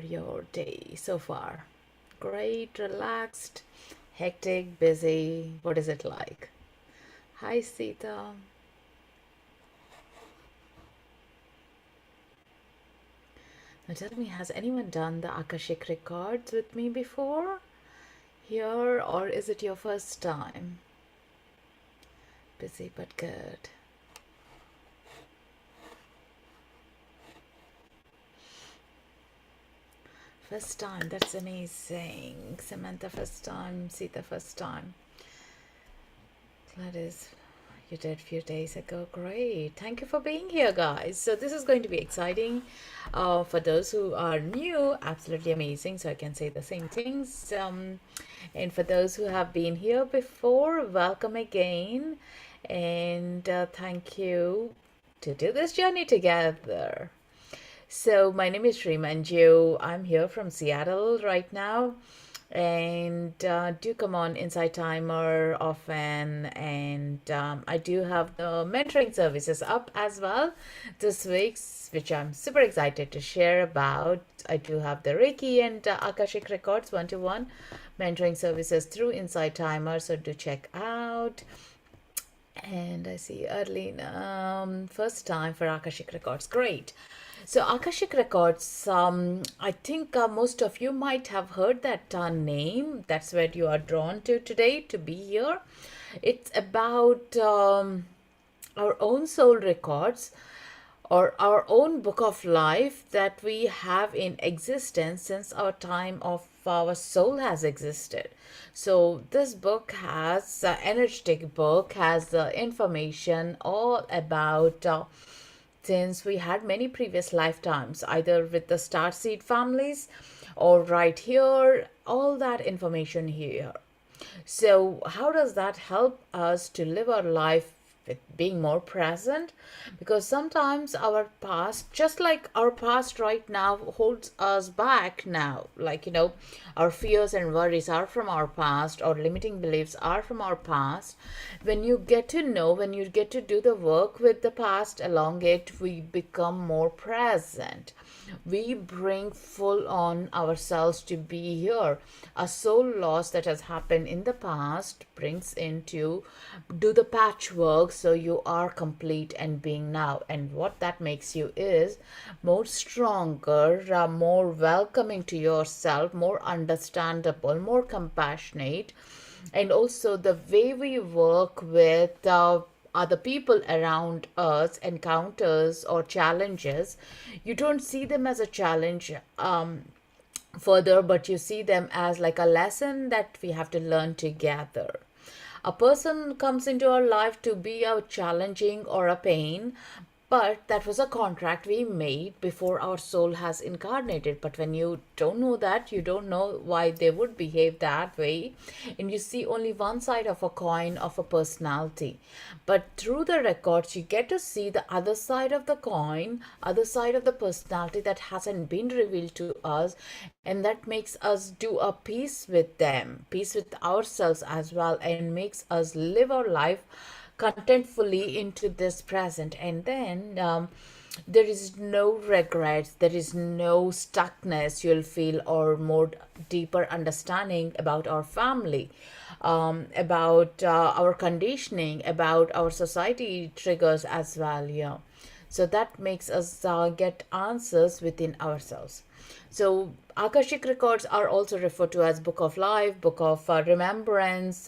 your day so far? Great, relaxed, hectic, busy? What is it like? Hi, Sita. Now tell me, has anyone done the Akashic Records with me before here, or is it your first time? Busy but good. First time, that's amazing. Samantha, first time. Sita, first time. Gladys, you did a few days ago. Great. Thank you for being here, guys. So, this is going to be exciting. For those who are new, absolutely amazing. So, I can say the same things. And for those who have been here before, welcome again. And thank you to do this journey together. So, my name is Srimanju. I'm here from Seattle right now. And do come on Insighttimer often. And I do have the mentoring services up as well this week, which I'm super excited to share about. I do have the Reiki and Akashic Records one-to-one mentoring services through Insighttimer. So, do check out. And I see Arlene, first time for Akashic Records. Great. So Akashic Records, I think most of you might have heard that name. That's what you are drawn to today to be here. It's about our own soul records or our own book of life that we have in existence since our time of our soul has existed. So this book has energetic book has the information all about since we had many previous lifetimes, either with the starseed families or right here, all that information here. So, how does that help us to live our life with being more present? Because sometimes our past, just like our past right now, holds us back now. Like, our fears and worries are from our past, our limiting beliefs are from our past. When you get to know, when you get to do the work with the past along it, we become more present. We bring full on ourselves to be here. A soul loss that has happened in the past brings into do the patchwork so you are complete and being now. And what that makes you is more stronger, more welcoming to yourself, more understandable, more compassionate. And also the way we work with other people around us, encounters or challenges, you don't see them as a challenge further, but you see them as like a lesson that we have to learn together. A person comes into our life to be a challenging or a pain, but that was a contract we made before our soul has incarnated. But when you don't know that, you don't know why they would behave that way. And you see only one side of a coin of a personality. But through the records, you get to see the other side of the coin, other side of the personality that hasn't been revealed to us. And that makes us do a peace with them, peace with ourselves as well, and makes us live our life contentfully into this present. And then there is no regrets, there is no stuckness you'll feel, or more deeper understanding about our family, about our conditioning, about our society triggers as well. Yeah, so that makes us get answers within ourselves. So Akashic records are also referred to as book of life, book of remembrance.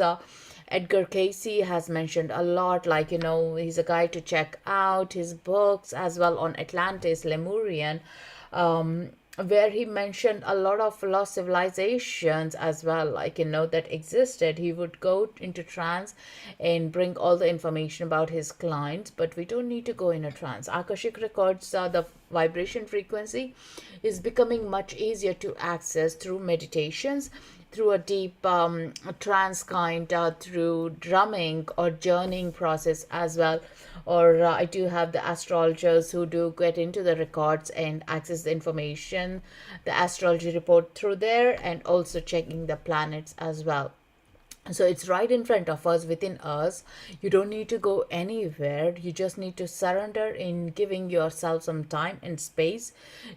Edgar Casey has mentioned a lot, like, he's a guy to check out his books as well on Atlantis, Lemurian, where he mentioned a lot of lost civilizations as well, like, that existed. He would go into trance and bring all the information about his clients, but we don't need to go in a trance. Akashic records, the vibration frequency is becoming much easier to access through meditations, through a deep trance kind, through drumming or journeying process as well. Or I do have the astrologers who do get into the records and access the information, the astrology report through there, and also checking the planets as well. So it's right in front of us, within us. You don't need to go anywhere. You just need to surrender in giving yourself some time and space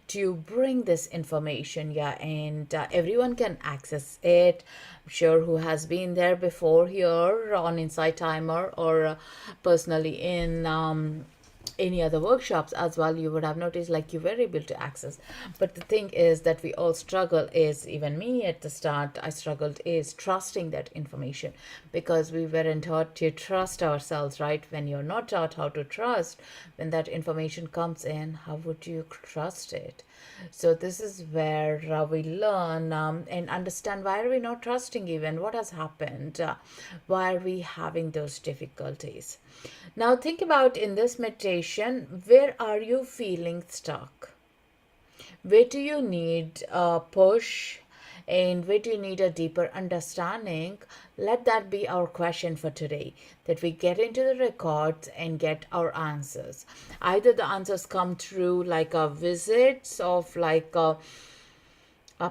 to bring this information. Yeah, and everyone can access it. I'm sure who has been there before here on Insighttimer or personally in any other workshops as well, you would have noticed like you were able to access. But the thing is that we all struggle, is even me at the start I struggled, is trusting that information, because we weren't taught to trust ourselves, right? When you're not taught how to trust, when that information comes in, how would you trust it? So this is where we learn and understand why are we not trusting, even what has happened, why are we having those difficulties. Now think about, in this meditation, where are you feeling stuck? Where do you need a push? And where do you need a deeper understanding? Let that be our question for today, that we get into the records and get our answers. Either the answers come through like a visits of like a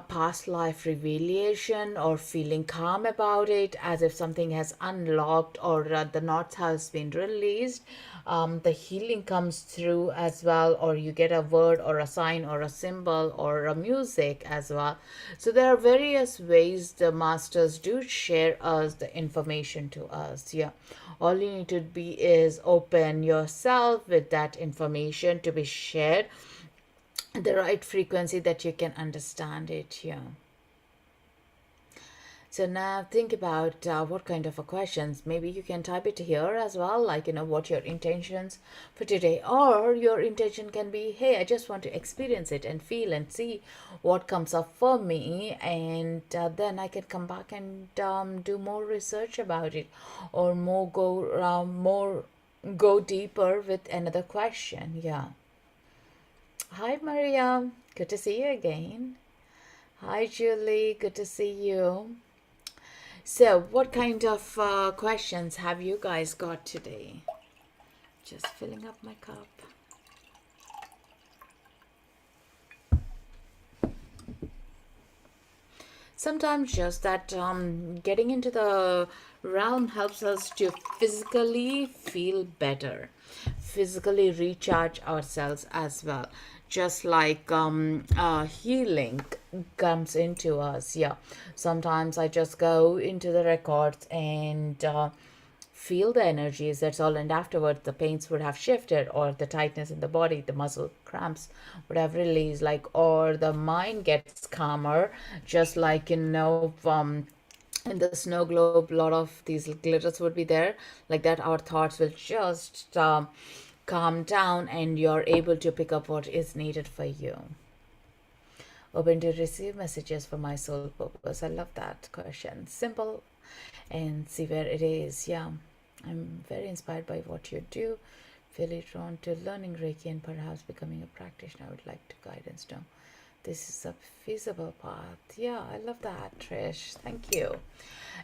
past life revelation, or feeling calm about it as if something has unlocked, or the knots has been released. The healing comes through as well, or you get a word or a sign or a symbol or a music as well. So there are various ways the masters do share us the information to us. Yeah, all you need to be is open yourself with that information to be shared, the right frequency that you can understand it. Yeah. So now think about what kind of a questions. Maybe you can type it here as well, like, what your intentions for today. Or your intention can be, hey, I just want to experience it and feel and see what comes up for me. And then I can come back and do more research about it, or more go deeper with another question. Yeah. Hi, Maria. Good to see you again. Hi, Julie. Good to see you. So, what kind of questions have you guys got today? Just filling up my cup. Sometimes just that getting into the realm helps us to physically feel better, physically recharge ourselves as well. Just like healing comes into us. Yeah, sometimes I just go into the records and feel the energies, that's all, and afterwards the pains would have shifted, or the tightness in the body, the muscle cramps would have released, like, or the mind gets calmer, just like in the snow globe a lot of these glitters would be there, like that our thoughts will just calm down, and you're able to pick up what is needed for you. Open to receive messages for my soul purpose. I love that question. Simple, and see where it is. Yeah, I'm very inspired by what you do. Feel drawn to learning Reiki and perhaps becoming a practitioner. I would like to guidance now. This is a feasible path. Yeah, I love that, Trish. Thank you.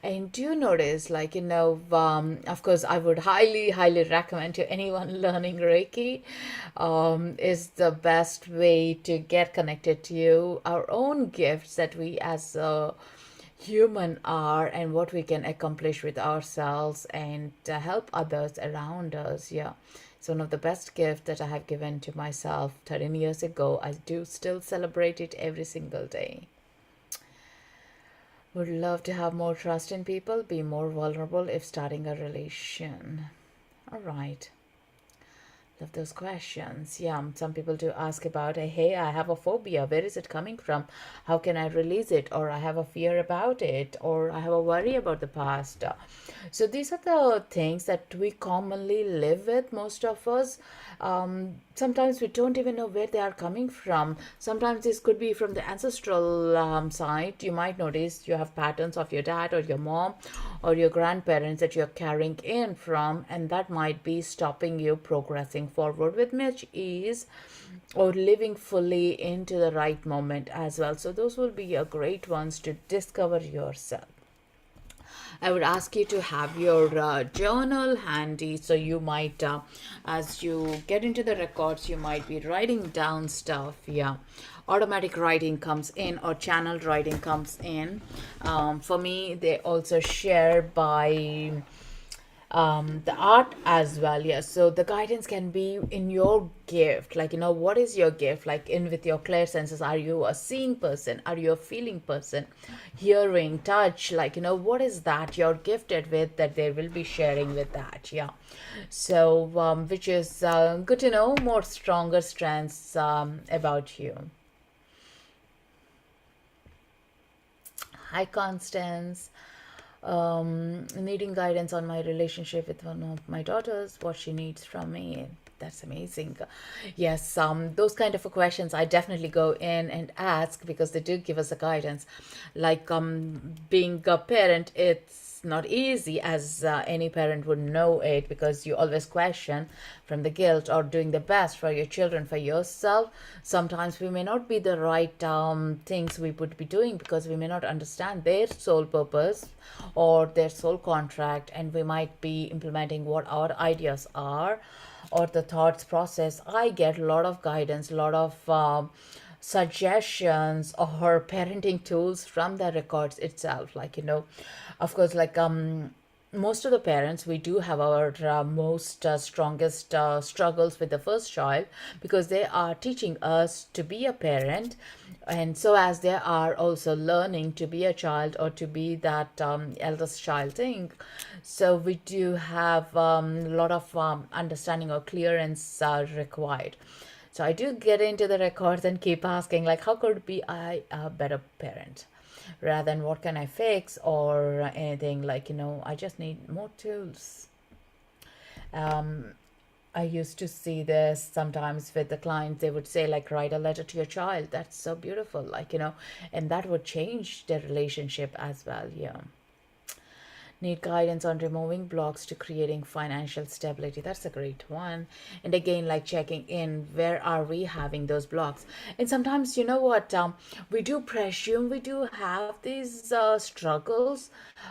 And do you notice, like, of course, I would highly, highly recommend to anyone learning Reiki, is the best way to get connected to our own gifts that we as a human are, and what we can accomplish with ourselves, and help others around us. Yeah, it's one of the best gifts that I have given to myself 13 years ago. I do still celebrate it every single day. Would love to have more trust in people, be more vulnerable if starting a relation. All right. Love those questions. Yeah, some people do ask about, hey, I have a phobia. Where is it coming from? How can I release it? Or I have a fear about it. Or I have a worry about the past. So these are the things that we commonly live with, most of us. Sometimes we don't even know where they are coming from. Sometimes this could be from the ancestral side. You might notice you have patterns of your dad or your mom or your grandparents that you're carrying in from, and that might be stopping you progressing forward with much ease, or living fully into the right moment as well. So those will be a great ones to discover yourself. I would ask you to have your journal handy. So you might, as you get into the records, you might be writing down stuff. Yeah. automatic writing comes in or channeled writing comes in. For me, they also share by the art as well. Yes, so the guidance can be in your gift, like, what is your gift, like in with your clear senses. Are you a seeing person? Are you a feeling person? Hearing, touch, like, what is that you're gifted with that they will be sharing with that. Yeah, so which is good to know more stronger strengths about you. Hi, Constance. Needing guidance on my relationship with one of my daughters, what she needs from me. That's amazing. Yes, those kind of questions I definitely go in and ask because they do give us a guidance. Like being a parent, it's not easy, as any parent would know it, because you always question from the guilt or doing the best for your children, for yourself. Sometimes we may not be the right things we would be doing because we may not understand their sole purpose or their sole contract, and we might be implementing what our ideas are or the thoughts process. I get a lot of guidance, a lot of suggestions or parenting tools from the records itself. Like, of course, like most of the parents, we do have our most strongest struggles with the first child, because they are teaching us to be a parent, and so as they are also learning to be a child or to be that eldest child thing. So we do have a lot of understanding or clearance required. So I do get into the records and keep asking, like, how could be I a better parent, rather than what can I fix or anything. Like, I just need more tools. I used to see this sometimes with the clients. They would say, like, write a letter to your child. That's so beautiful, like, and that would change their relationship as well. Yeah. Need guidance on removing blocks to creating financial stability. That's a great one. And again, like checking in, where are we having those blocks? And sometimes, you know what, we do presume we do have these struggles,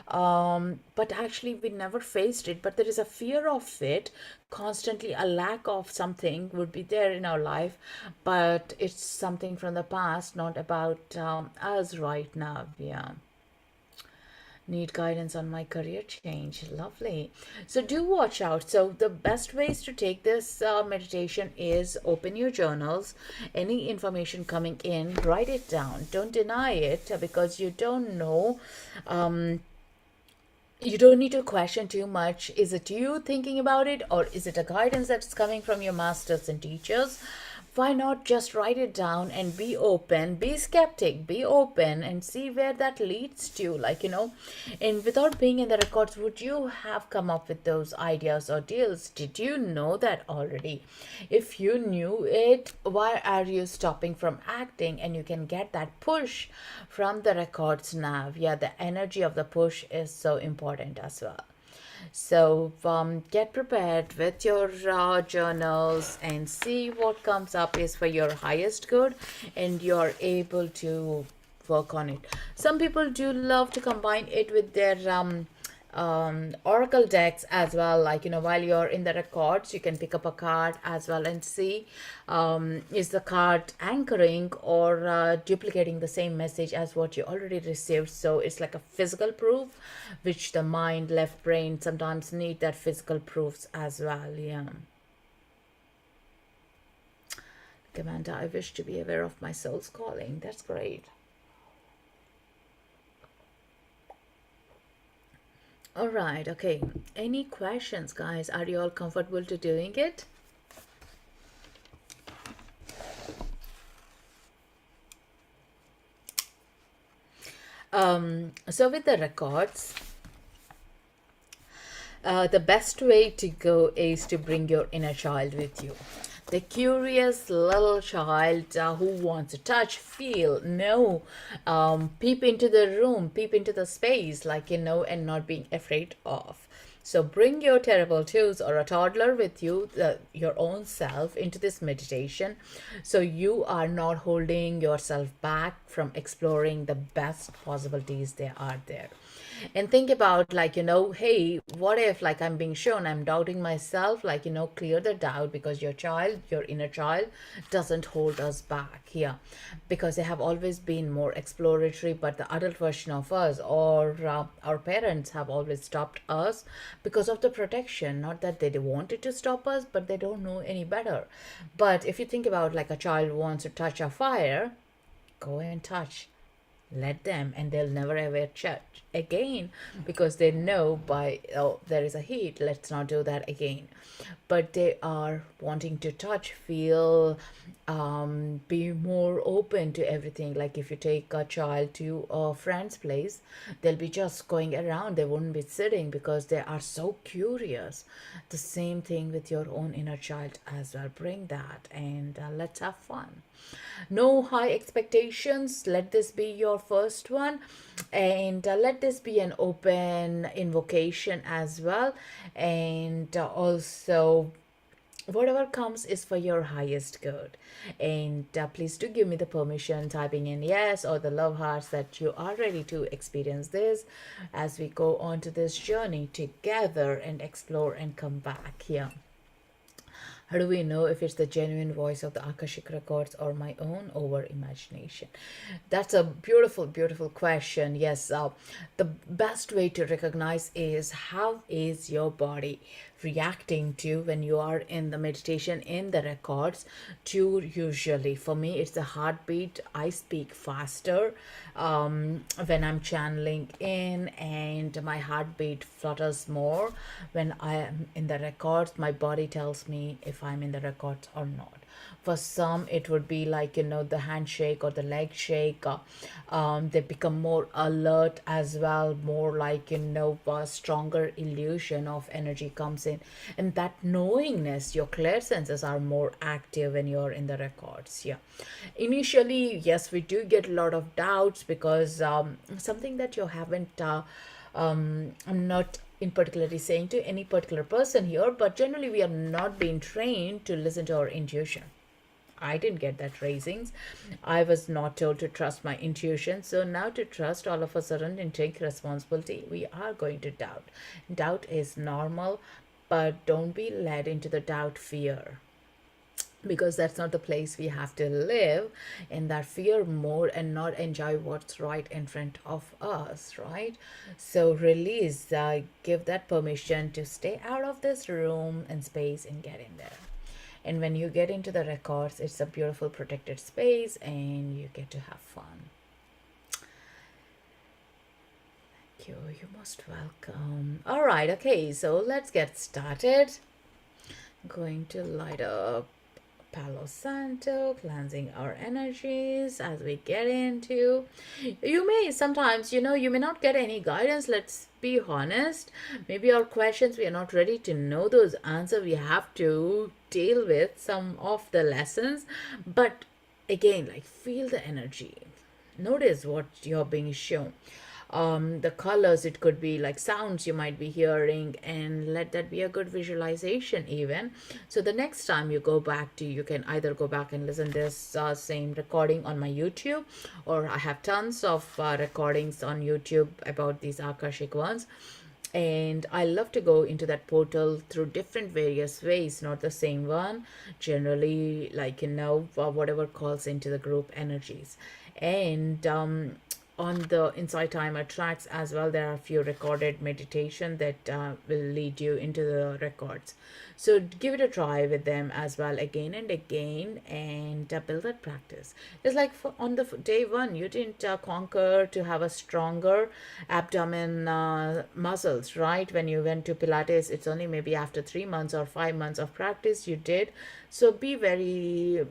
but actually we never faced it. But there is a fear of it constantly. A lack of something would be there in our life, but it's something from the past, not about us right now. Yeah. Need guidance on my career change. Lovely. So do watch out. So the best ways to take this meditation is open your journals. Any information coming in, write it down. Don't deny it, because you don't know. You don't need to question too much. Is it you thinking about it, or is it a guidance that's coming from your masters and teachers? Why not just write it down and be open, be skeptic, be open, and see where that leads to? Like, and without being in the records, would you have come up with those ideas or deals? Did you know that already? If you knew it, why are you stopping from acting? And you can get that push from the records now. Yeah, the energy of the push is so important as well. So get prepared with your journals and see what comes up is for your highest good, and you're able to work on it. Some people do love to combine it with their oracle decks as well. Like, while you're in the records, you can pick up a card as well and see, is the card anchoring or duplicating the same message as what you already received. So it's like a physical proof, which the mind, left brain sometimes need that physical proofs as well. Yeah. Amanda, I wish to be aware of my soul's calling. That's great. All right, okay. Any questions, guys? Are you all comfortable to doing it? So with the records, the best way to go is to bring your inner child with you. The curious little child who wants to touch, feel, know, peep into the room, peep into the space, like, and not being afraid of. So bring your terrible twos or a toddler with you, your own self, into this meditation. So you are not holding yourself back from exploring the best possibilities there are there. And think about, like, hey, what if, like, I'm being shown, I'm doubting myself, like, clear the doubt, because your child, your inner child, doesn't hold us back. here, because they have always been more exploratory, but the adult version of us, or our parents, have always stopped us because of the protection. Not that they wanted to stop us, but they don't know any better. But if you think about, like, a child wants to touch a fire, go and touch, let them, and they'll never ever touch again, because they know, by, oh, there is a heat, let's not do that again. But they are wanting to touch, feel, be more open to everything. Like, if you take a child to a friend's place, they'll be just going around, they wouldn't be sitting, because they are so curious. The same thing with your own inner child as well. Bring that, and let's have fun. No high expectations. Let this be your first one, and let this be an open invocation as well. And also, whatever comes is for your highest good. And please do give me the permission, typing in yes or the love hearts, that you are ready to experience this as we go on to this journey together and explore and come back here. How do we know if it's the genuine voice of the Akashic Records or my own over imagination? That's a beautiful, beautiful question. Yes, the best way to recognize is, how is your body reacting to when you are in the meditation, in the records? To, usually for me, it's the heartbeat. I speak faster when I'm channeling in, and my heartbeat flutters more when I am in the records. My body tells me if I'm in the records or not. For some, it would be like, the handshake or the leg shake. They become more alert as well, more like, a stronger illusion of energy comes in. And that knowingness, your clear senses are more active when you're in the records. Yeah. Initially, yes, we do get a lot of doubts, because something that you haven't, I'm not in particularly saying to any particular person here, but generally we are not being trained to listen to our intuition. I didn't get that raisings. I was not told to trust my intuition. So now, to trust all of a sudden and take responsibility, we are going to doubt. Doubt is normal, but don't be led into the doubt fear, because that's not the place we have to live, in that fear mode, and not enjoy what's right in front of us, right? So release, give that permission to stay out of this room and space and get in there. And when you get into the records, it's a beautiful protected space, and you get to have fun. Thank you. You're most welcome. All right. Okay. So let's get started. I'm going to light up Palo Santo, cleansing our energies as we get into. You may sometimes, you may not get any guidance. Let's be honest. Maybe our questions, we are not ready to know those answers. We have to deal with some of the lessons. But again, like, feel the energy. Notice what you're being shown. The colors, it could be like sounds you might be hearing, and let that be a good visualization even. So the next time you go back to, you can either go back and listen this same recording on my YouTube, or I have tons of recordings on YouTube about these Akashic ones. And I love to go into that portal through different various ways, not the same one. Generally, like, whatever calls into the group energies. And on the Insighttimer tracks as well, there are a few recorded meditation that will lead you into the records. So give it a try with them as well, again and again, and build that practice. It's like, on the day one, you didn't conquer to have a stronger abdomen muscles, right? When you went to Pilates, it's only maybe after 3 months or 5 months of practice you did. So be very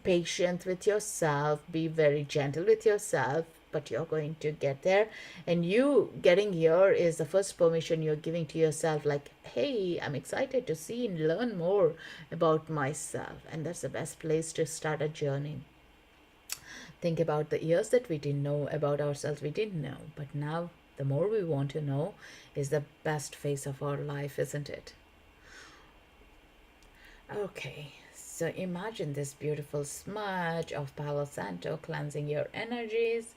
patient with yourself, be very gentle with yourself, but you're going to get there. And you getting here is the first permission you're giving to yourself, like, hey, I'm excited to see and learn more about myself. And that's the best place to start a journey. Think about the years that we didn't know about ourselves. We didn't know, but now the more we want to know is the best phase of our life, isn't it? Okay, so imagine this beautiful smudge of Palo Santo cleansing your energies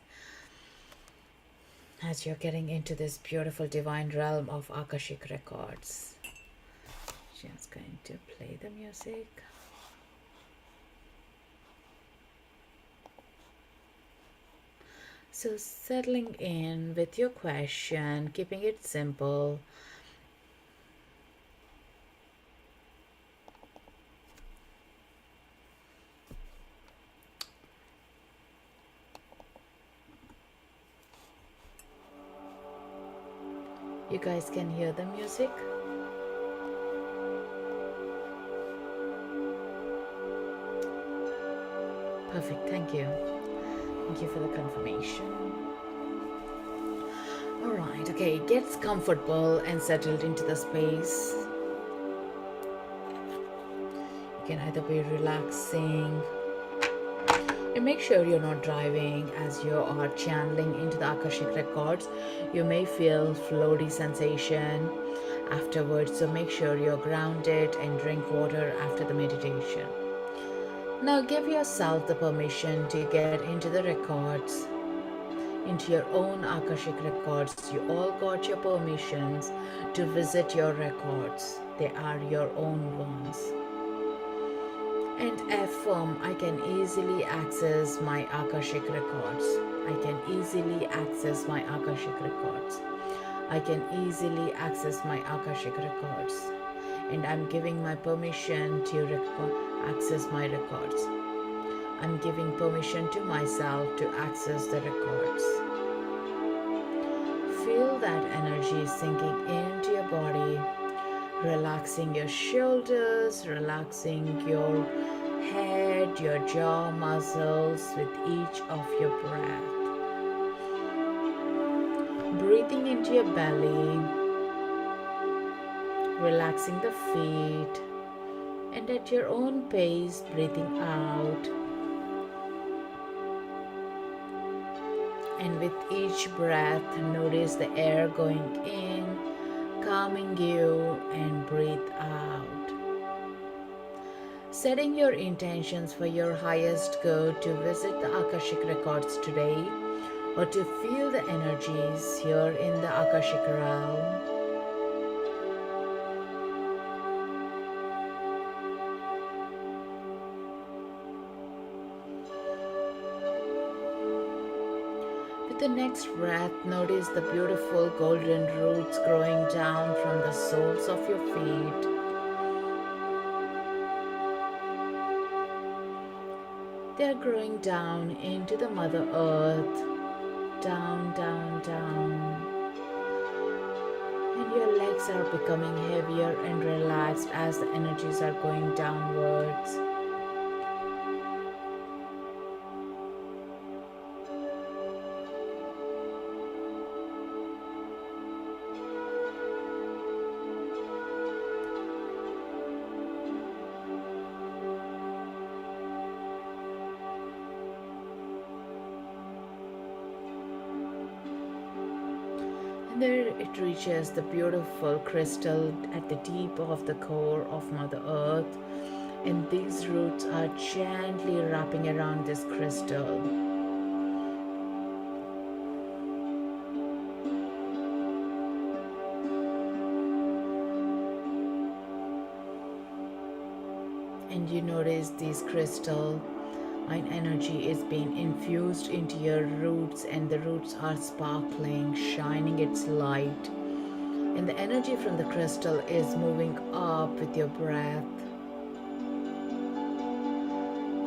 as you're getting into this beautiful divine realm of Akashic Records. Just going to play the music. So, settling in with your question, keeping it simple. You guys can hear the music? Perfect, thank you. Thank you for the confirmation. Alright, okay, get comfortable and settled into the space. You can either be relaxing and make sure you're not driving as you are channeling into the Akashic Records. You may feel floaty sensation afterwards, so make sure you're grounded and drink water after the meditation. Now give yourself the permission to get into the records, into your own Akashic Records. You all got your permissions to visit your records. They are your own ones. And affirm, I can easily access my Akashic Records. I can easily access my Akashic Records. I can easily access my Akashic Records. And I'm giving my permission to access my records. I'm giving permission to myself to access the records. Feel that energy sinking into your body, relaxing your shoulders, relaxing your head, your jaw muscles with each of your breath. Breathing into your belly, relaxing the feet, and at your own pace, breathing out. And with each breath, notice the air going in, calming you, and breathe out. Setting your intentions for your highest good to visit the Akashic Records today, or to feel the energies here in the Akashic realm. With the next breath, notice the beautiful golden roots growing down from the soles of your feet. They are growing down into the Mother Earth, down, down, down. And your legs are becoming heavier and relaxed as the energies are going downwards. There it reaches the beautiful crystal at the deep of the core of Mother Earth, and these roots are gently wrapping around this crystal. And you notice these crystal and energy is being infused into your roots, and the roots are sparkling, shining its light. And the energy from the crystal is moving up with your breath,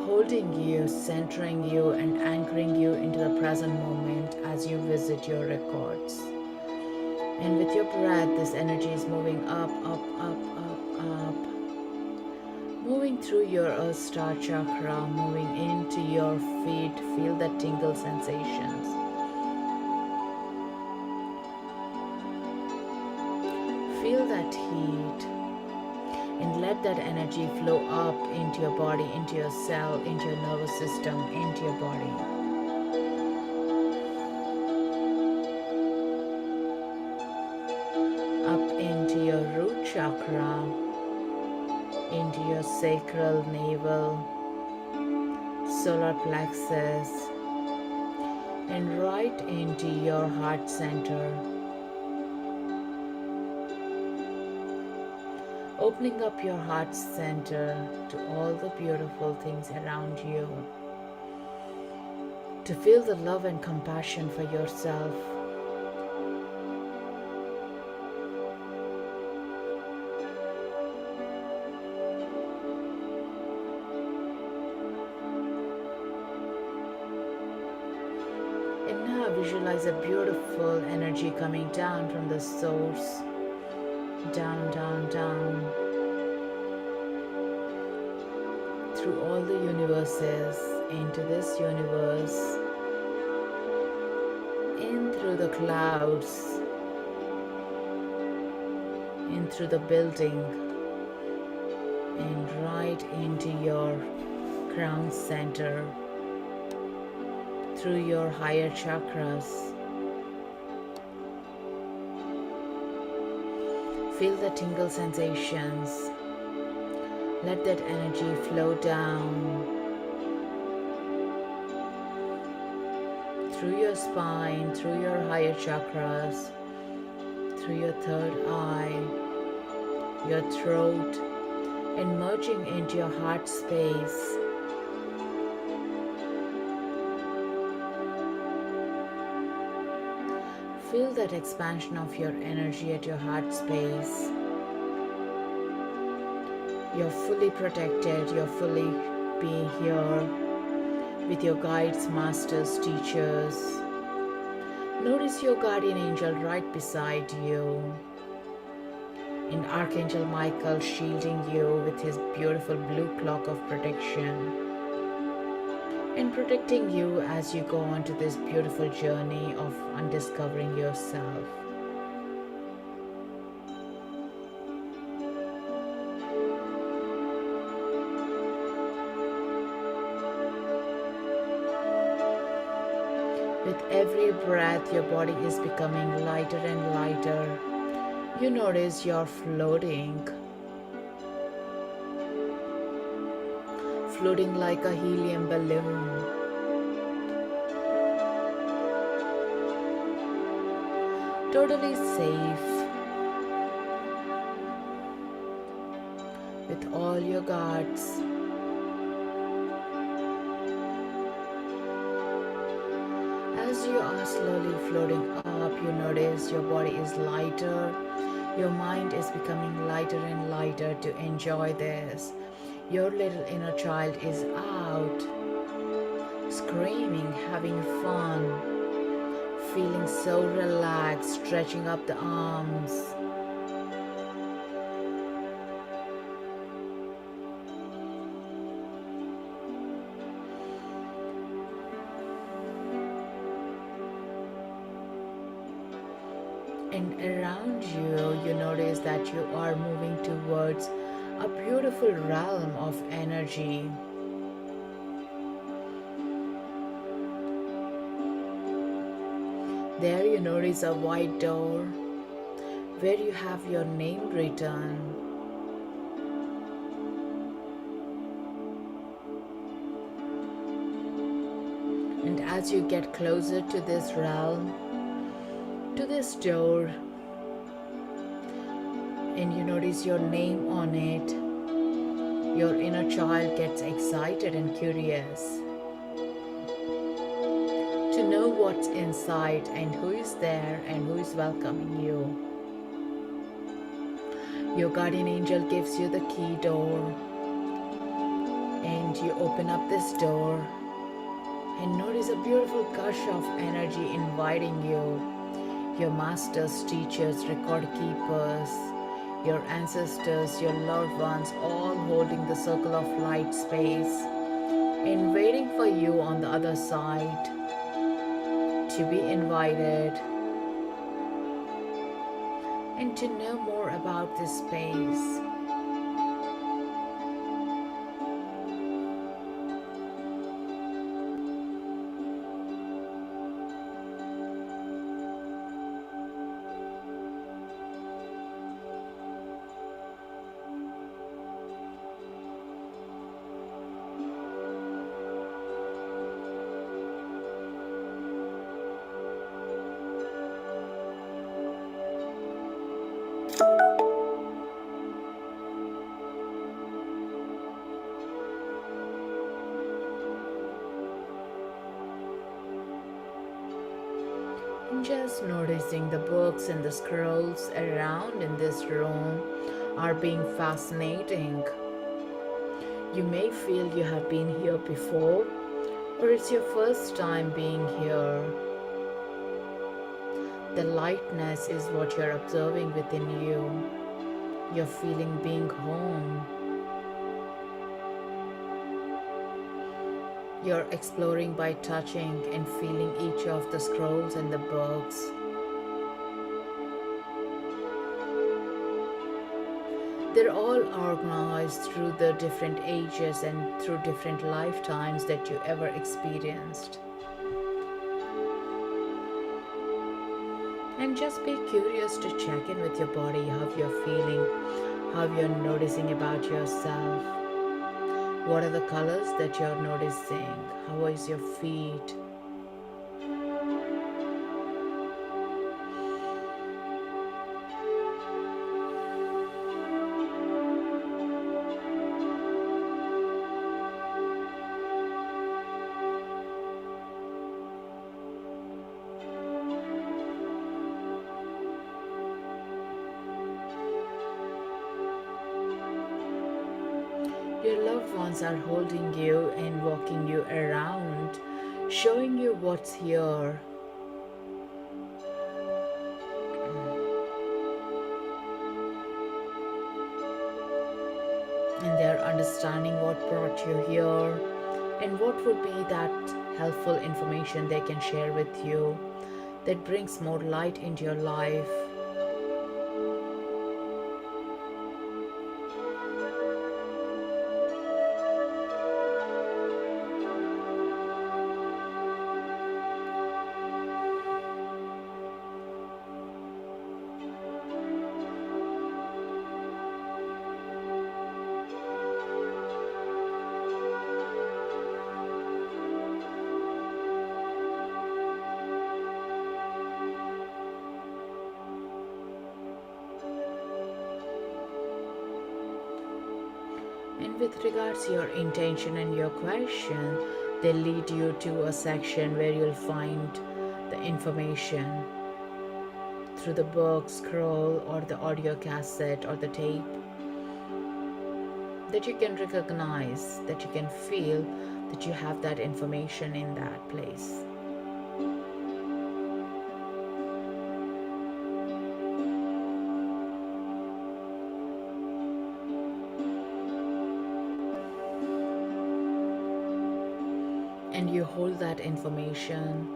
holding you, centering you, and anchoring you into the present moment as you visit your records. And with your breath, this energy is moving up, up, up, up, up. Moving through your Earth Star chakra, moving into your feet, feel the tingle sensations. Feel that heat and let that energy flow up into your body, into your cell, into your nervous system, into your body. Up into your root chakra, into your sacral navel, solar plexus, and right into your heart center. Opening up your heart center to all the beautiful things around you, to feel the love and compassion for yourself. And now visualize a beautiful energy coming down from the source, down, down, down, through all the universes, into this universe, in through the clouds, in through the building, and right into your crown center, through your higher chakras. Feel the tingle sensations. Let that energy flow down through your spine, through your higher chakras, through your third eye, your throat, and merging into your heart space. Feel that expansion of your energy at your heart space. You're fully protected, you're fully being here with your guides, masters, teachers. Notice your guardian angel right beside you, and Archangel Michael shielding you with his beautiful blue cloak of protection, and protecting you as you go on to this beautiful journey of undiscovering yourself. With every breath, your body is becoming lighter and lighter. You notice you're floating like a helium balloon. Totally safe with all your guards. As you are slowly floating up, you notice your body is lighter. Your mind is becoming lighter and lighter to enjoy this. Your little inner child is out, screaming, having fun, feeling so relaxed, stretching up the arms. And around you, you notice that you are moving towards a beautiful realm of energy. There you notice a white door where you have your name written. And as you get closer to this realm, to this door, and you notice your name on it, your inner child gets excited and curious to know what's inside and who is there and who is welcoming you. Your guardian angel gives you the key door, and you open up this door and notice a beautiful gush of energy inviting you. Your masters, teachers, record keepers, your ancestors, your loved ones, all holding the circle of light space and waiting for you on the other side to be invited and to know more about this space. And just noticing the books and the scrolls around in this room are being fascinating. You may feel you have been here before, or it's your first time being here. The lightness is what you're observing within you. You're feeling being home. You're exploring by touching and feeling each of the scrolls and the books. They're all organized through the different ages and through different lifetimes that you ever experienced. And just be curious to check in with your body, how you're feeling, how you're noticing about yourself. What are the colors that you're noticing? How is your feet? Your loved ones are holding you and walking you around, showing you what's here. And they're understanding what brought you here and what would be that helpful information they can share with you that brings more light into your life. And with regards to your intention and your question, they lead you to a section where you'll find the information through the book, scroll, or the audio cassette or the tape that you can recognize, that you can feel that you have that information in that place. And you hold that information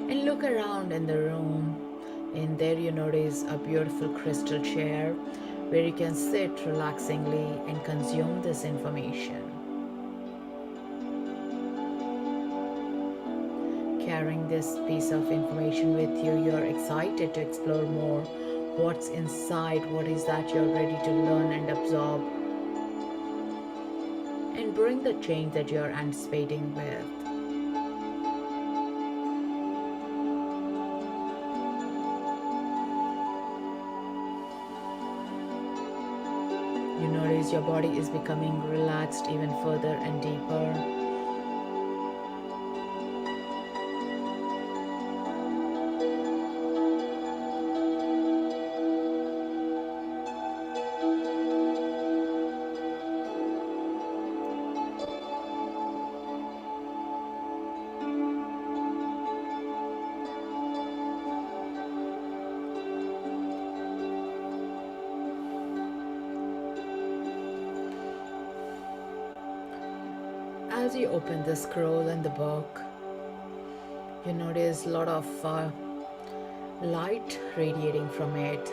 and look around in the room, and there you notice a beautiful crystal chair where you can sit relaxingly and consume this information. Carrying this piece of information with you, you're excited to explore more. What's inside? What is that you're ready to learn and absorb? And bring the change that you're anticipating with. You notice your body is becoming relaxed even further and deeper. As you open the scroll and the book, you notice a lot of light radiating from it.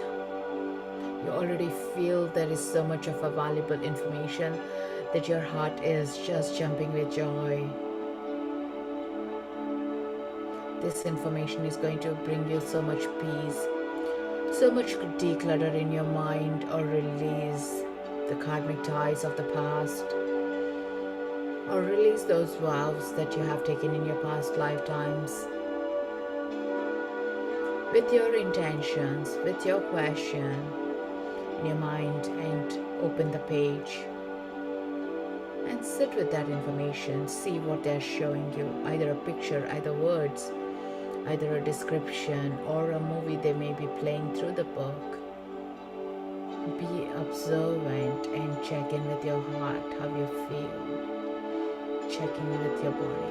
You already feel there is so much of a valuable information that your heart is just jumping with joy. This information is going to bring you so much peace, so much declutter in your mind, or release the karmic ties of the past, or release those vows that you have taken in your past lifetimes. With your intentions, with your question in your mind, and open the page. and sit with that information. See what they're showing you, either a picture, either words, either a description, or a movie they may be playing through the book. Be observant and check in with your heart, how you feel. Check in with your body.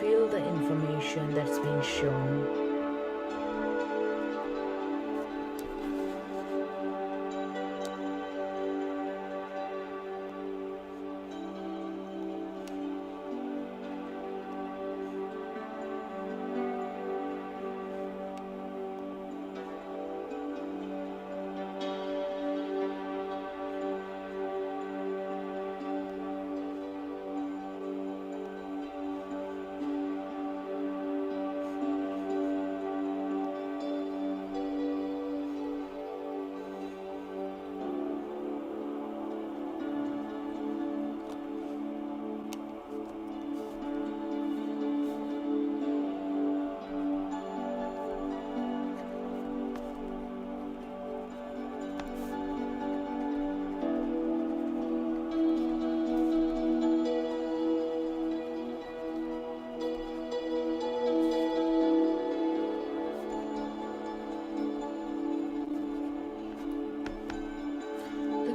Feel the information that's being shown.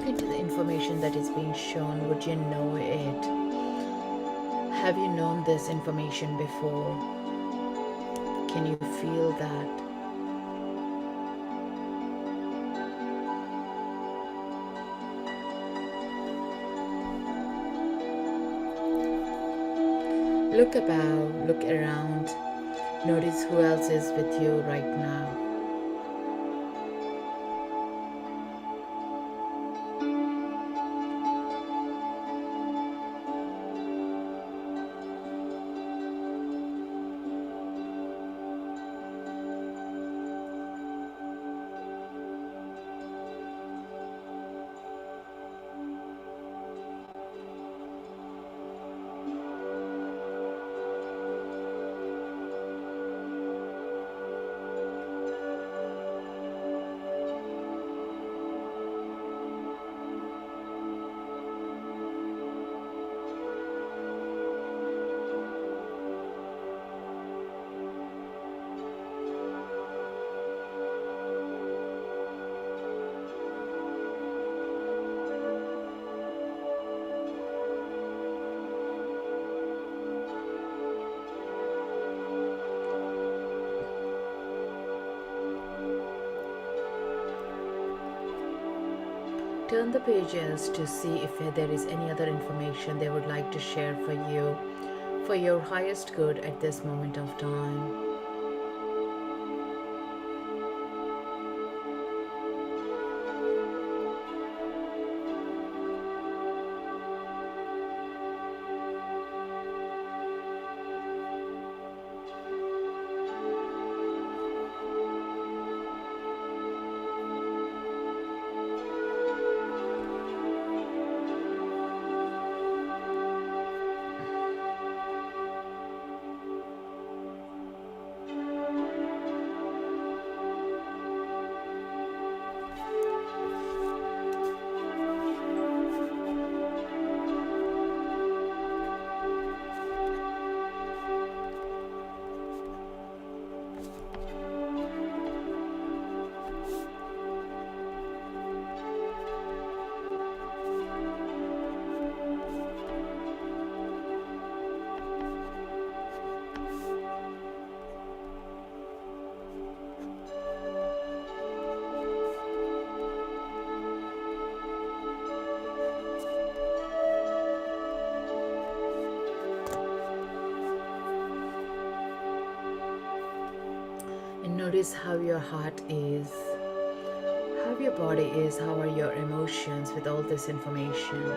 Into the information that is being shown. Would you know it? Have you known this information before? Can you feel that? Look about, look around. Notice who else is with you right now. Turn the pages to see if there is any other information they would like to share for your highest good at this moment of time. Notice how your heart is, how your body is, how are your emotions with all this information.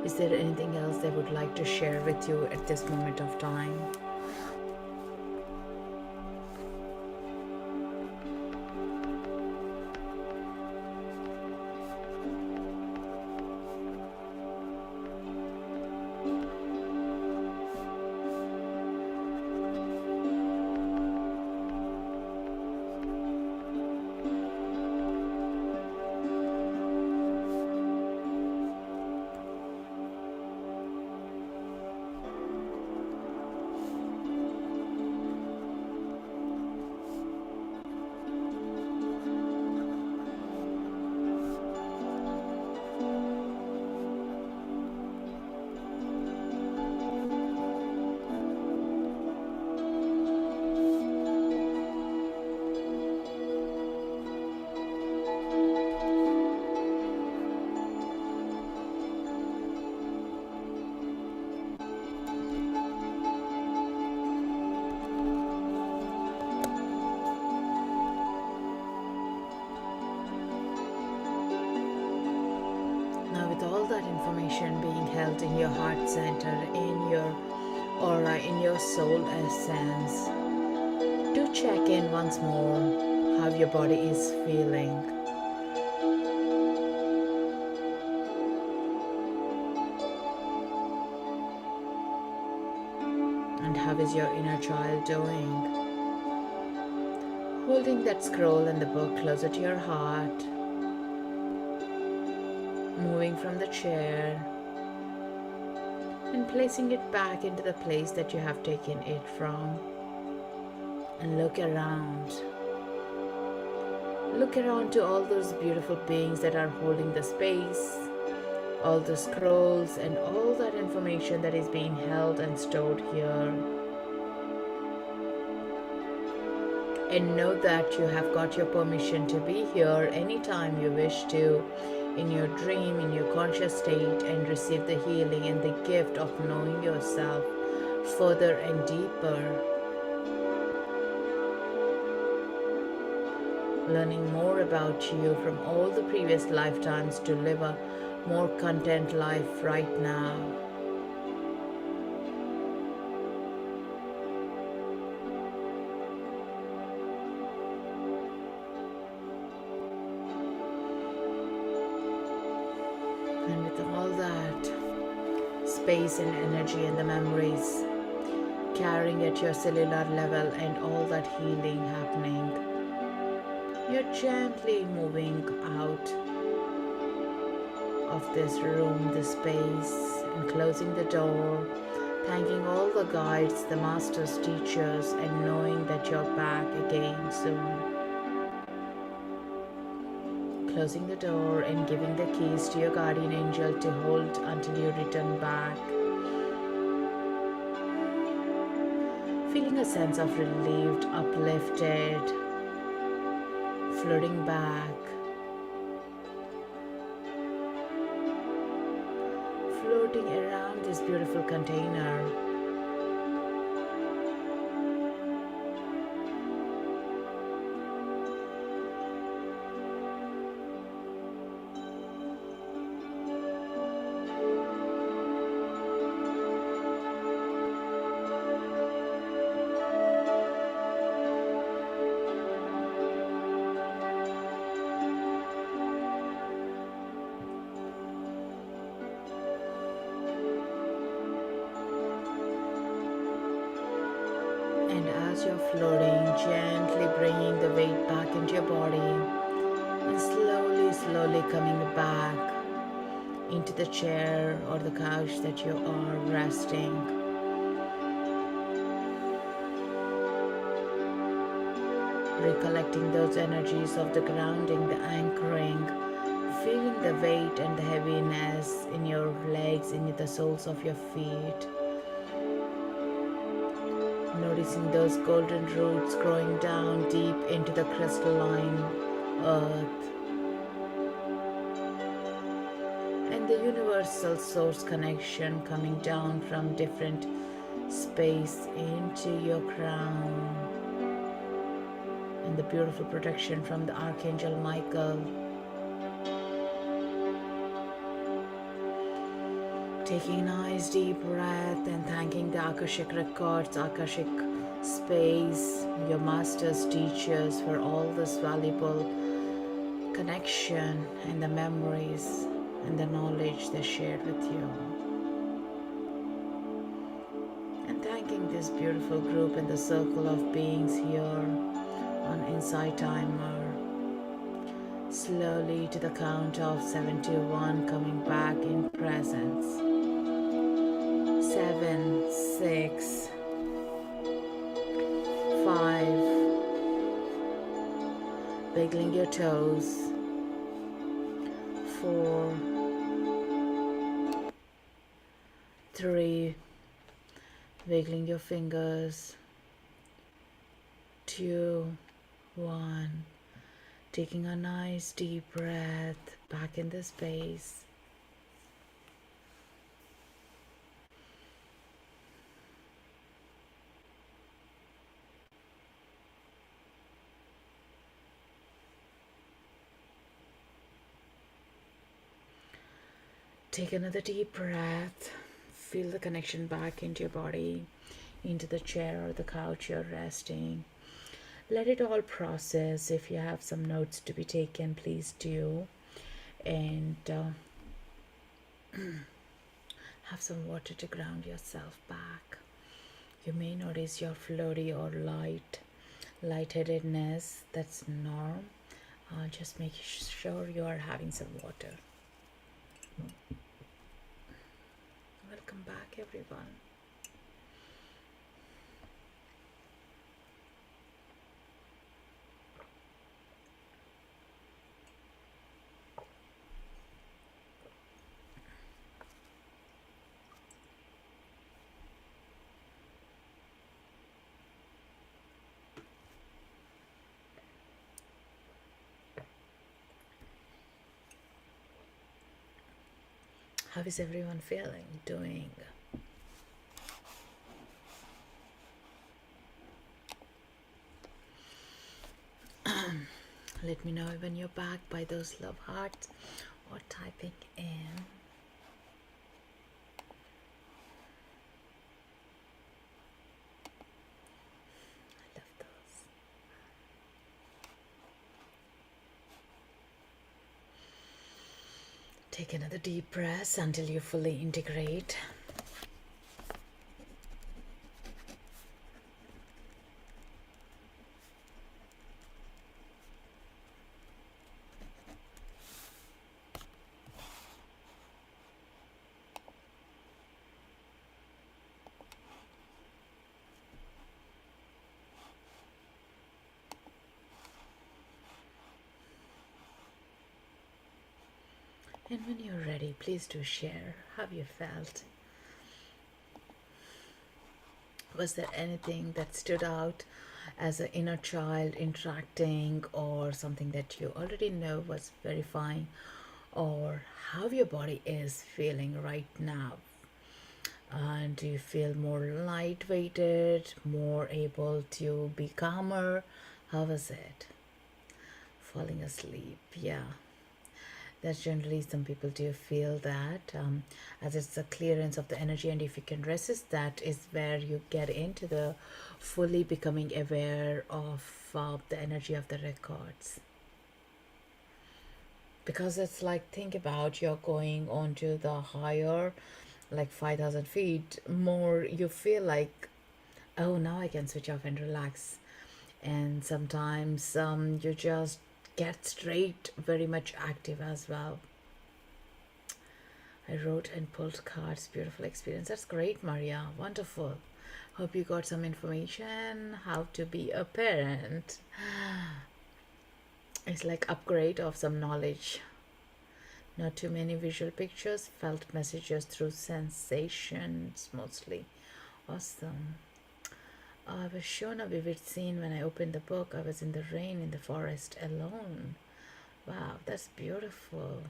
Is there anything else they would like to share with you at this moment of time? Now, with all that information being held in your heart center, in your aura, in your soul essence, do check in once more how your body is feeling. And how is your inner child doing? Holding that scroll and the book closer to your heart, moving from the chair and placing it back into the place that you have taken it from. And look around. Look around to all those beautiful beings that are holding the space, all the scrolls and all that information that is being held and stored here. And know that you have got your permission to be here anytime you wish to, in your dream, in your conscious state, and receive the healing and the gift of knowing yourself further and deeper. Learning more about you from all the previous lifetimes to live a more content life right now. And with all that space and energy and the memories carrying at your cellular level and all that healing happening, you're gently moving out of this room, this space, and closing the door, thanking all the guides, the masters, teachers, and knowing that you're back again soon. Closing the door and giving the keys to your guardian angel to hold until you return back. Feeling a sense of relieved, uplifted, floating back, floating around this beautiful container. And as you're floating, gently bringing the weight back into your body and slowly coming back into the chair or the couch that you are resting. recollecting those energies of the grounding, the anchoring, feeling the weight and the heaviness in your legs, in the soles of your feet, noticing those golden roots growing down deep into the crystalline earth, and the universal source connection coming down from different space into your crown, and the beautiful protection from the Archangel Michael. Taking a nice deep breath and thanking the Akashic Records, Akashic Space, your masters, teachers for all this valuable connection and the memories and the knowledge they shared with you. And thanking this beautiful group and the circle of beings here on Insighttimer. Slowly to the count of 71, coming back in presence. 7, 6, 5, wiggling your toes. 4, 3, wiggling your fingers. 2, 1, taking a nice deep breath back in the space. Take another deep breath. Feel the connection back into your body, into the chair or the couch you're resting. Let it all process. If you have some notes to be taken, please do. And have some water to ground yourself back. You may notice your floaty or lightheadedness. That's normal. Just make sure you are having some water. Welcome back, everyone. How is everyone doing? Let me know when you're back by those love hearts or typing in. I love those. Take another deep breath until you fully integrate. And when you're ready, please do share how you felt. Was there anything that stood out as an inner child interacting, or something that you already know was verifying, or how your body is feeling right now? And do you feel more light-weighted, more able to be calmer? How was it? Falling asleep, yeah. That's generally, some people do feel that, as it's a clearance of the energy, and if you can resist, that is where you get into the fully becoming aware of the energy of the records. Because it's like, think about, you're going onto the higher, like 5,000 feet more, you feel like, oh, now I can switch off and relax. And sometimes you just get straight very much active as well. I wrote and pulled cards. Beautiful experience. That's great, Maria. Wonderful. Hope you got some information how to be a parent. It's like upgrade of some knowledge. Not too many visual pictures, felt messages through sensations mostly. Awesome. I was shown a vivid scene when I opened the book. I was in the rain in the forest alone. Wow, that's beautiful.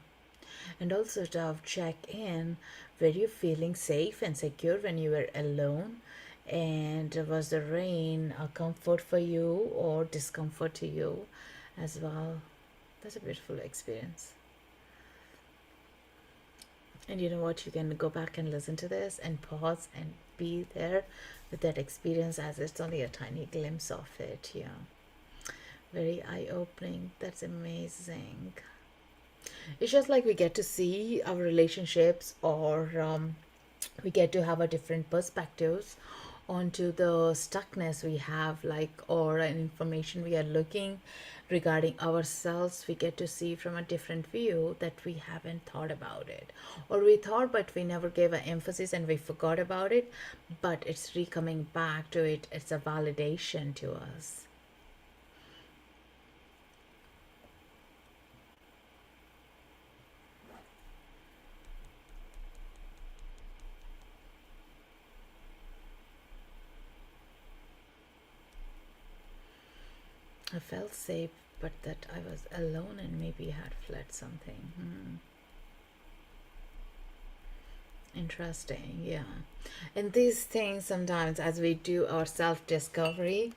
And also to check in, were you feeling safe and secure when you were alone? And was the rain a comfort for you or discomfort to you as well? That's a beautiful experience. And you know what? You can go back and listen to this and pause and be there with that experience as it's only a tiny glimpse of it. Yeah. Very eye opening. That's amazing. It's just like we get to see our relationships, or we get to have a different perspectives onto the stuckness we have, like, or an information we are looking regarding ourselves. We get to see from a different view that we haven't thought about it, or we thought but we never gave an emphasis and we forgot about it, but it's re-coming back to it. It's a validation to us. I felt safe, but that I was alone and maybe had fled something. Interesting, yeah. And these things sometimes, as we do our self discovery,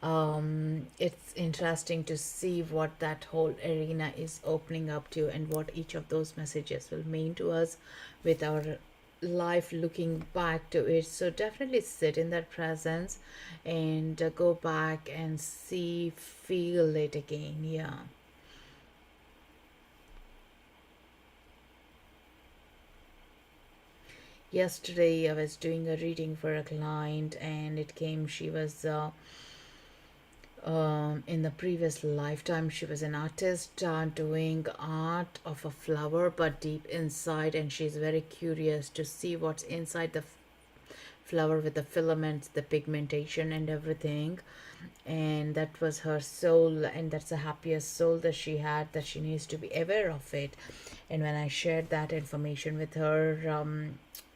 it's interesting to see what that whole arena is opening up to and what each of those messages will mean to us with our life looking back to it. So definitely sit in that presence and go back and see, feel it again. Yeah. Yesterday, I was doing a reading for a client, and it came, she was in the previous lifetime she was an artist, doing art of a flower but deep inside, and she's very curious to see what's inside the flower with the filaments, the pigmentation and everything. And that was her soul, and that's the happiest soul that she had, that she needs to be aware of it. And when I shared that information with her,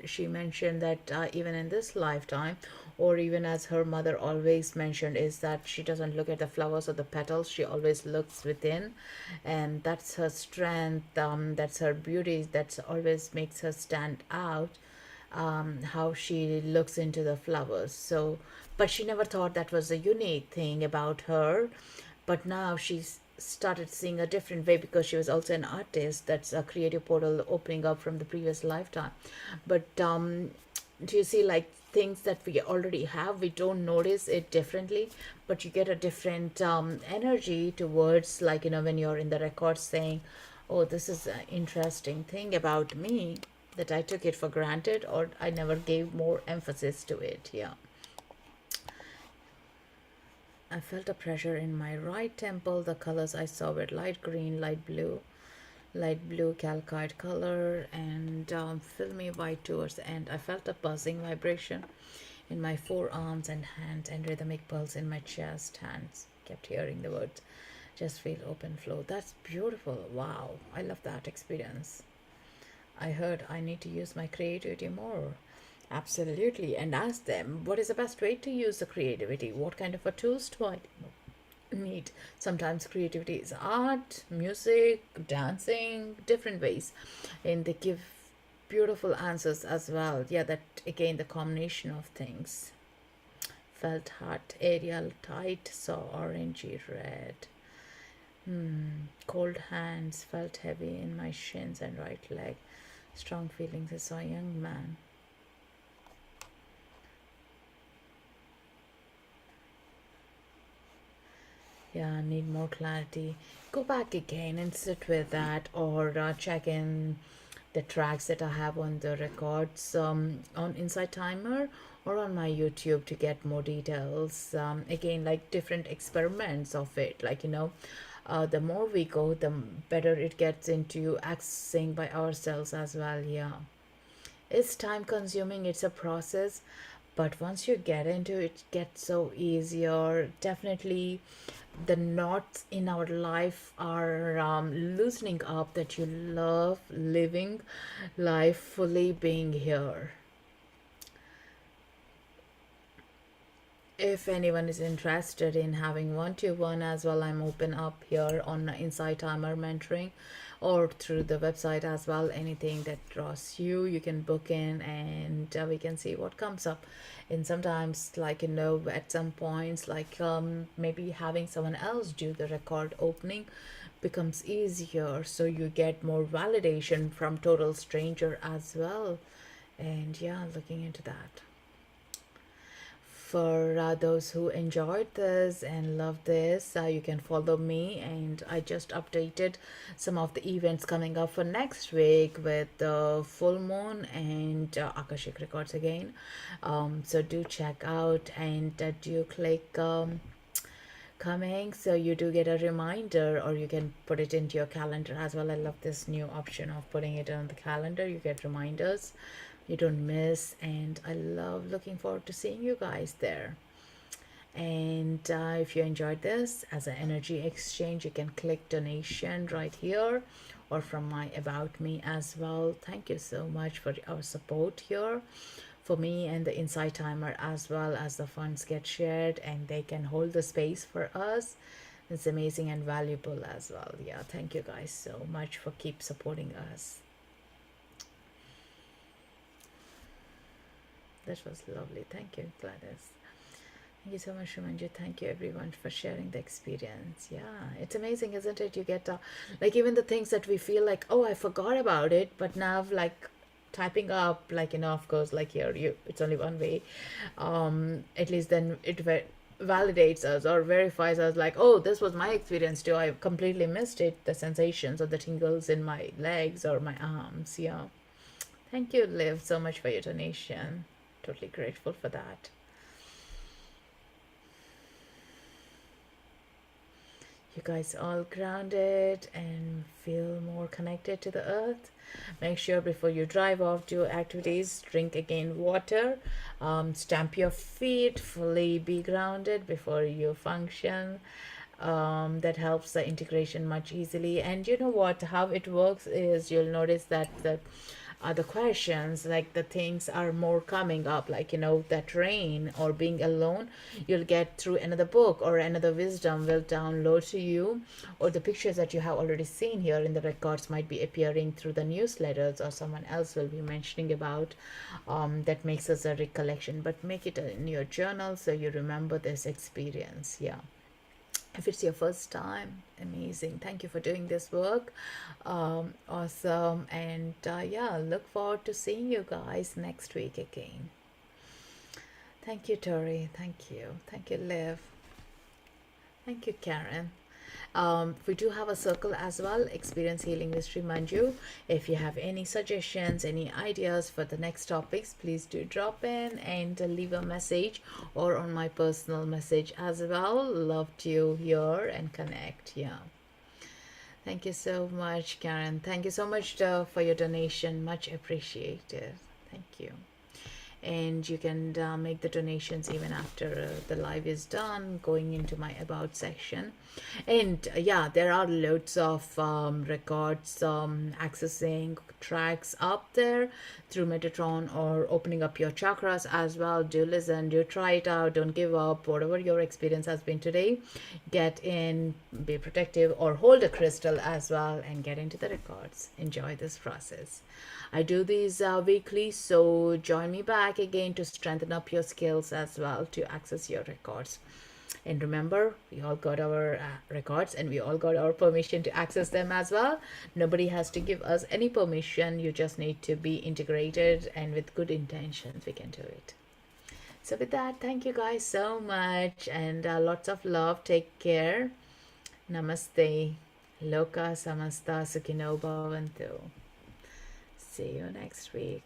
she mentioned that even in this lifetime, or even as her mother always mentioned, is that she doesn't look at the flowers or the petals, she always looks within. And that's her strength, that's her beauty, that's always makes her stand out, how she looks into the flowers. So, but she never thought that was a unique thing about her. But now she's started seeing a different way because she was also an artist. That's a creative portal opening up from the previous lifetime. But do you see, like, things that we already have, we don't notice it differently, but you get a different energy towards, like, when you're in the record saying, oh, this is an interesting thing about me, that I took it for granted or I never gave more emphasis to it. Yeah. I felt a pressure in my right temple. The colors I saw were light green, light blue calcite color, and filmy white towards the end. I felt a buzzing vibration in my forearms and hands, and rhythmic pulse in my chest. Hands kept hearing the words, just feel open flow. That's beautiful. Wow. I love that experience. I heard I need to use my creativity more. Absolutely. And ask them, what is the best way to use the creativity? What kind of a tools do I need? Sometimes creativity is art, music, dancing, different ways. And they give beautiful answers as well. Yeah, that again, the combination of things. Felt hot, aerial, tight, saw orangey red. Cold hands, felt heavy in my shins and right leg. Strong feelings, I saw a young man. Yeah, need more clarity. Go back again and sit with that, or check in the tracks that I have on the records, on Insighttimer or on my YouTube to get more details. Again, like different experiments of it, like, the more we go, the better it gets into accessing by ourselves as well. Yeah, it's time consuming, it's a process, but once you get into it, it gets so easier. Definitely the knots in our life are loosening up, that you love living life fully, being here. If anyone is interested in having one-to-one as well, I'm open up here on Insighttimer mentoring, or through the website as well. Anything that draws you, you can book in, and we can see what comes up. And sometimes, like, at some points, like, maybe having someone else do the record opening becomes easier, so you get more validation from total stranger as well. And yeah, looking into that. For those who enjoyed this and love this, you can follow me, and I just updated some of the events coming up for next week with the full moon and Akashic Records again. So do check out, and do click coming, so you do get a reminder, or you can put it into your calendar as well. I love this new option of putting it on the calendar. You get reminders, you don't miss, and I love looking forward to seeing you guys there. And if you enjoyed this as an energy exchange, you can click donation right here, or from my about me as well. Thank you so much for our support here for me and the Insight Timer, as well as the funds get shared and they can hold the space for us. It's amazing and valuable as well. Yeah, thank you guys so much for keep supporting us. That was lovely. Thank you, Gladys. Thank you so much, Srimanju. Thank you, everyone, for sharing the experience. Yeah, it's amazing, isn't it? You get like, even the things that we feel like, oh, I forgot about it, but now, like, typing up, like, of course, like, here, it's only one way. At least then it validates us or verifies us, like, oh, this was my experience too. I completely missed it. The sensations or the tingles in my legs or my arms. Yeah. Thank you, Liv, so much for your donation. Totally grateful for that. You guys all grounded and feel more connected to the earth. Make sure before you drive off, do activities, drink again water, stamp your feet, fully be grounded before you function. That helps the integration much easily. And you know what, how it works is, you'll notice that the questions, like the things are more coming up, like, that rain or being alone, you'll get through another book, or another wisdom will download to you, or the pictures that you have already seen here in the records might be appearing through the newsletters, or someone else will be mentioning about. That makes us a recollection, but make it in your journal so you remember this experience. Yeah. If it's your first time, amazing. Thank you for doing this work. Awesome. And yeah, look forward to seeing you guys next week again. Thank you, Tori. Thank you. Thank you, Liv. Thank you, Karen. We do have a circle as well, Experience Healing with Srimanju. If you have any suggestions, any ideas for the next topics, please do drop in and leave a message, or on my personal message as well. Love to hear and connect. Yeah. Thank you so much, Karen. Thank you so much for your donation. Much appreciated. Thank you. And you can make the donations even after the live is done, going into my about section. And yeah, there are loads of records, accessing tracks up there through Metatron, or opening up your chakras as well. Do listen, do try it out, don't give up. Whatever your experience has been today, get in, be protective, or hold a crystal as well, and get into the records. Enjoy this process. I do these weekly, so join me back again to strengthen up your skills as well to access your records. And remember, we all got our records, and we all got our permission to access them as well. Nobody has to give us any permission. You just need to be integrated, and with good intentions, we can do it. So with that, thank you guys so much, and lots of love. Take care. Namaste. Loka samasta sukhino bhavantu. See you next week.